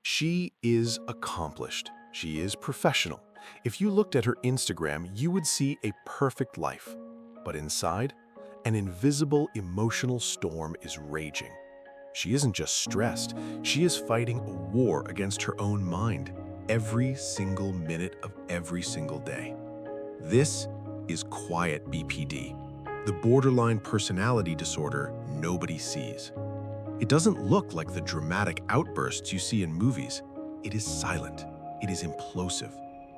She is accomplished. She is professional. If you looked at her Instagram, you would see a perfect life. But inside, an invisible emotional storm is raging. She isn't just stressed, she is fighting a war against her own mind every single minute of every single day. This is Quiet BPD, the borderline personality disorder nobody sees. It doesn't look like the dramatic outbursts you see in movies. It is silent. It is implosive.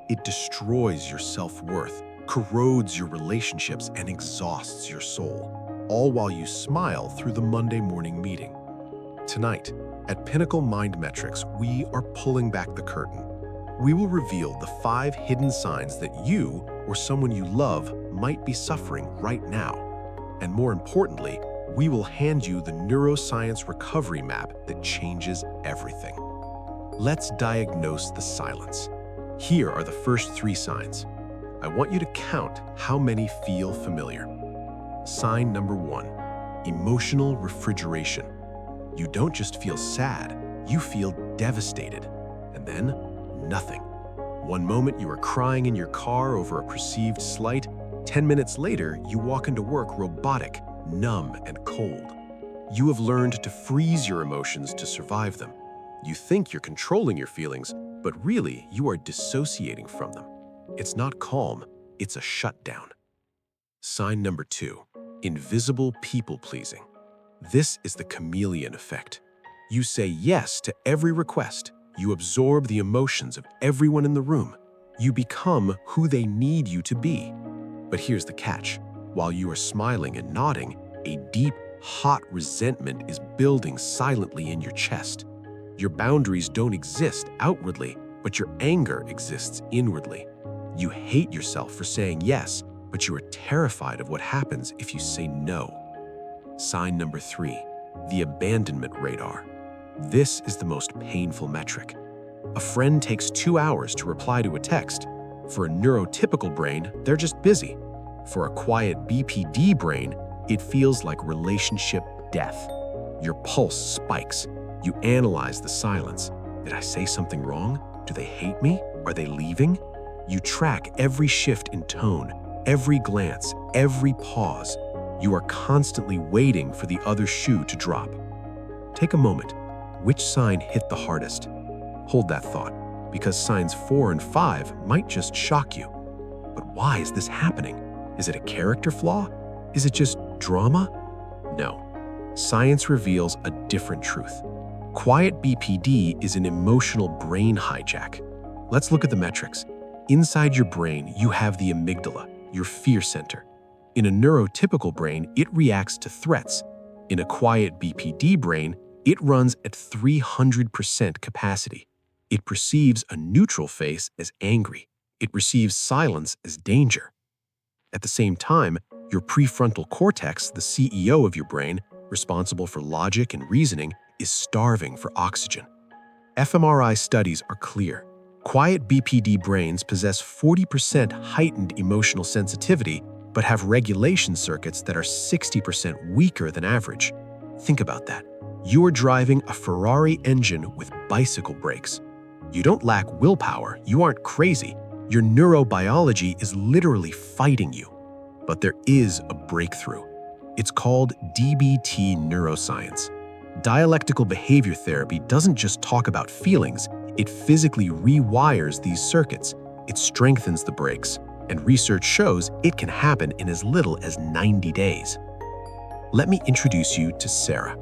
It destroys your self-worth, corrodes your relationships, and exhausts your soul, all while you smile through the Monday morning meeting. Tonight, at Pinnacle Mind Metrics, we are pulling back the curtain. We will reveal the 5 hidden signs that you or someone you love might be suffering right now. And more importantly, we will hand you the neuroscience recovery map that changes everything. Let's diagnose the silence. Here are the first 3 signs. I want you to count how many feel familiar. Sign number 1, emotional refrigeration. You don't just feel sad, you feel devastated. And then, nothing. One moment you are crying in your car over a perceived slight, 10 minutes later you walk into work robotic, numb and cold. You have learned to freeze your emotions to survive them. You think you're controlling your feelings, but really you are dissociating from them. It's not calm, it's a shutdown. Sign number 2, invisible people-pleasing. This is the Chameleon Effect. You say yes to every request. You absorb the emotions of everyone in the room. You become who they need you to be. But here's the catch. While you are smiling and nodding, a deep, hot resentment is building silently in your chest. Your boundaries don't exist outwardly, but your anger exists inwardly. You hate yourself for saying yes, but you are terrified of what happens if you say no. Sign number 3, the abandonment radar. This is the most painful metric. A friend takes 2 hours to reply to a text. For a neurotypical brain, they're just busy. For a quiet BPD brain, it feels like relationship death. Your pulse spikes. You analyze the silence. Did I say something wrong? Do they hate me? Are they leaving? You track every shift in tone, every glance, every pause. You are constantly waiting for the other shoe to drop. Take a moment. Which sign hit the hardest? Hold that thought, because signs 4 and 5 might just shock you. But why is this happening? Is it a character flaw? Is it just drama? No. Science reveals a different truth. Quiet BPD is an emotional brain hijack. Let's look at the metrics. Inside your brain, you have the amygdala, your fear center. In a neurotypical brain, it reacts to threats. In a quiet BPD brain, it runs at 300% capacity. It perceives a neutral face as angry. It receives silence as danger. At the same time, your prefrontal cortex, the CEO of your brain, responsible for logic and reasoning, is starving for oxygen. fMRI studies are clear. Quiet BPD brains possess 40% heightened emotional sensitivity, but have regulation circuits that are 60% weaker than average. Think about that. You are driving a Ferrari engine with bicycle brakes. You don't lack willpower, you aren't crazy. Your neurobiology is literally fighting you. But there is a breakthrough. It's called DBT neuroscience. Dialectical behavior therapy doesn't just talk about feelings, it physically rewires these circuits. It strengthens the brakes, and research shows it can happen in as little as 90 days. Let me introduce you to Sarah.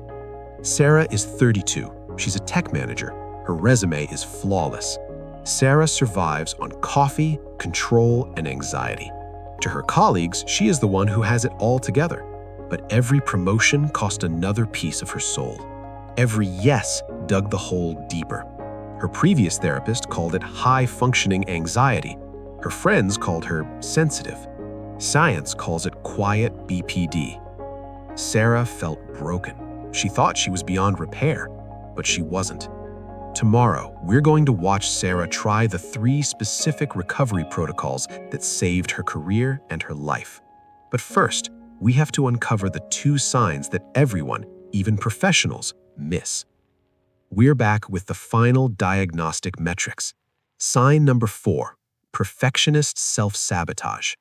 Sarah is 32. She's a tech manager. Her resume is flawless. Sarah survives on coffee, control, and anxiety. To her colleagues, she is the one who has it all together. But every promotion cost another piece of her soul. Every yes dug the hole deeper. Her previous therapist called it high-functioning anxiety. Her friends called her sensitive. Science calls it quiet BPD. Sarah felt broken. She thought she was beyond repair, but she wasn't. Tomorrow, we're going to watch Sarah try the 3 specific recovery protocols that saved her career and her life. But first, we have to uncover the 2 signs that everyone, even professionals, miss. We're back with the final diagnostic metrics. Sign number 4, perfectionist self-sabotage.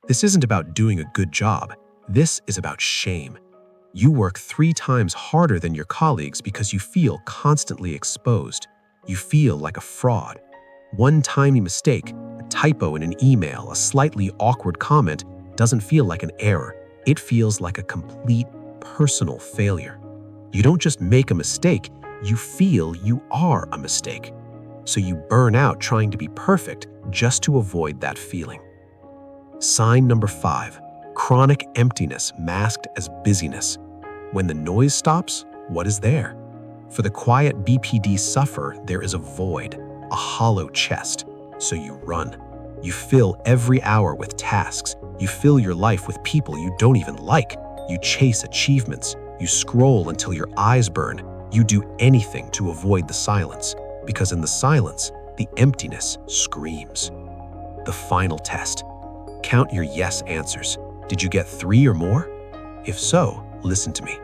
This isn't about doing a good job. This is about shame. You work 3 times harder than your colleagues because you feel constantly exposed. You feel like a fraud. One tiny mistake, a typo in an email, a slightly awkward comment, doesn't feel like an error. It feels like a complete personal failure. You don't just make a mistake, you feel you are a mistake. So you burn out trying to be perfect just to avoid that feeling. Sign number 5, chronic emptiness masked as busyness. When the noise stops, what is there? For the quiet BPD sufferer, there is a void, a hollow chest. So you run. You fill every hour with tasks. You fill your life with people you don't even like. You chase achievements. You scroll until your eyes burn. You do anything to avoid the silence, because in the silence, the emptiness screams. The final test. Count your yes answers. Did you get 3 or more? If so, listen to me.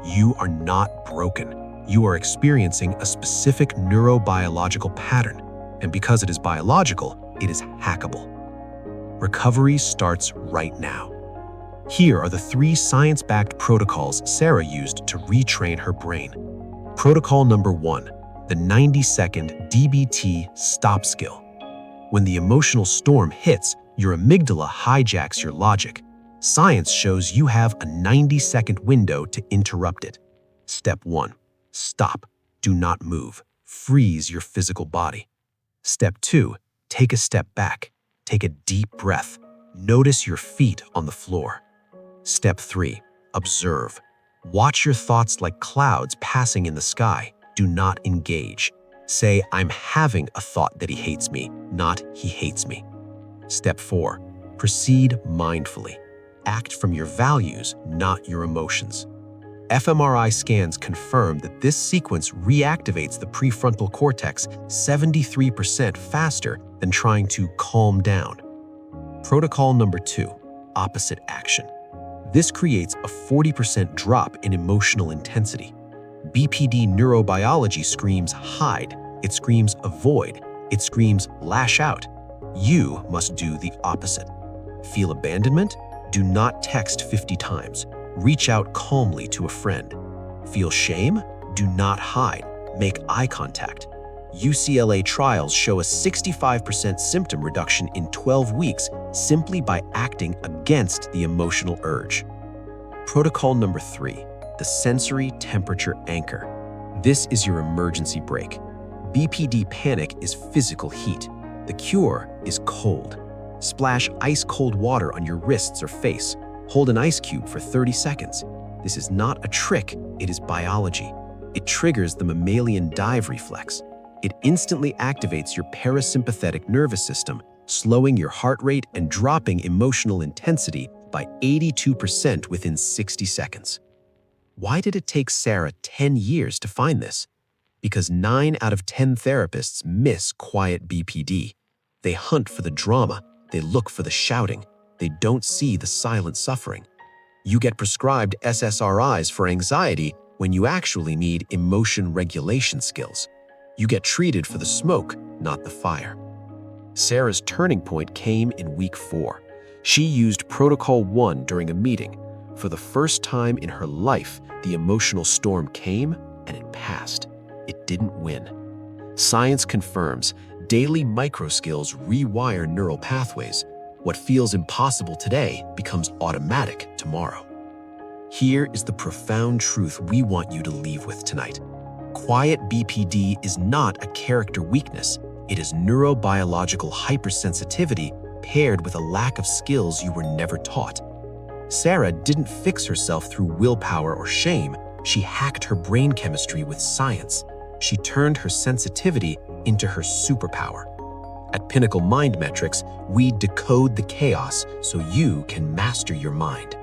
You are not broken. You are experiencing a specific neurobiological pattern, and because it is biological, it is hackable. Recovery starts right now. Here are the 3 science-backed protocols Sarah used to retrain her brain. Protocol number 1, the 90-second DBT stop skill. When the emotional storm hits, your amygdala hijacks your logic. Science shows you have a 90-second window to interrupt it. Step 1, stop. Do not move. Freeze your physical body. Step 2, take a step back. Take a deep breath. Notice your feet on the floor. Step 3, observe. Watch your thoughts like clouds passing in the sky. Do not engage. Say, I'm having a thought that he hates me, not he hates me. Step 4, proceed mindfully. Act from your values, not your emotions. fMRI scans confirm that this sequence reactivates the prefrontal cortex 73% faster than trying to calm down. Protocol number 2, opposite action. This creates a 40% drop in emotional intensity. BPD neurobiology screams hide, it screams avoid, it screams lash out. You must do the opposite. Feel abandonment? Do not text 50 times. Reach out calmly to a friend. Feel shame? Do not hide. Make eye contact. UCLA trials show a 65% symptom reduction in 12 weeks simply by acting against the emotional urge. Protocol number 3, the sensory temperature anchor. This is your emergency brake. BPD panic is physical heat. The cure is cold. Splash ice-cold water on your wrists or face. Hold an ice cube for 30 seconds. This is not a trick, it is biology. It triggers the mammalian dive reflex. It instantly activates your parasympathetic nervous system, slowing your heart rate and dropping emotional intensity by 82% within 60 seconds. Why did it take Sarah 10 years to find this? Because 9 out of 10 therapists miss Quiet BPD. They hunt for the drama, they look for the shouting, they don't see the silent suffering. You get prescribed SSRIs for anxiety when you actually need emotion regulation skills. You get treated for the smoke, not the fire. Sarah's turning point came in week 4. She used Protocol 1 during a meeting. For the first time in her life, the emotional storm came and it passed. It didn't win. Science confirms daily micro skills rewire neural pathways. What feels impossible today becomes automatic tomorrow. Here is the profound truth we want you to leave with tonight. Quiet BPD is not a character weakness. It is neurobiological hypersensitivity paired with a lack of skills you were never taught. Sarah didn't fix herself through willpower or shame. She hacked her brain chemistry with science. She turned her sensitivity into her superpower. At Pinnacle Mind Metrics, we decode the chaos so you can master your mind.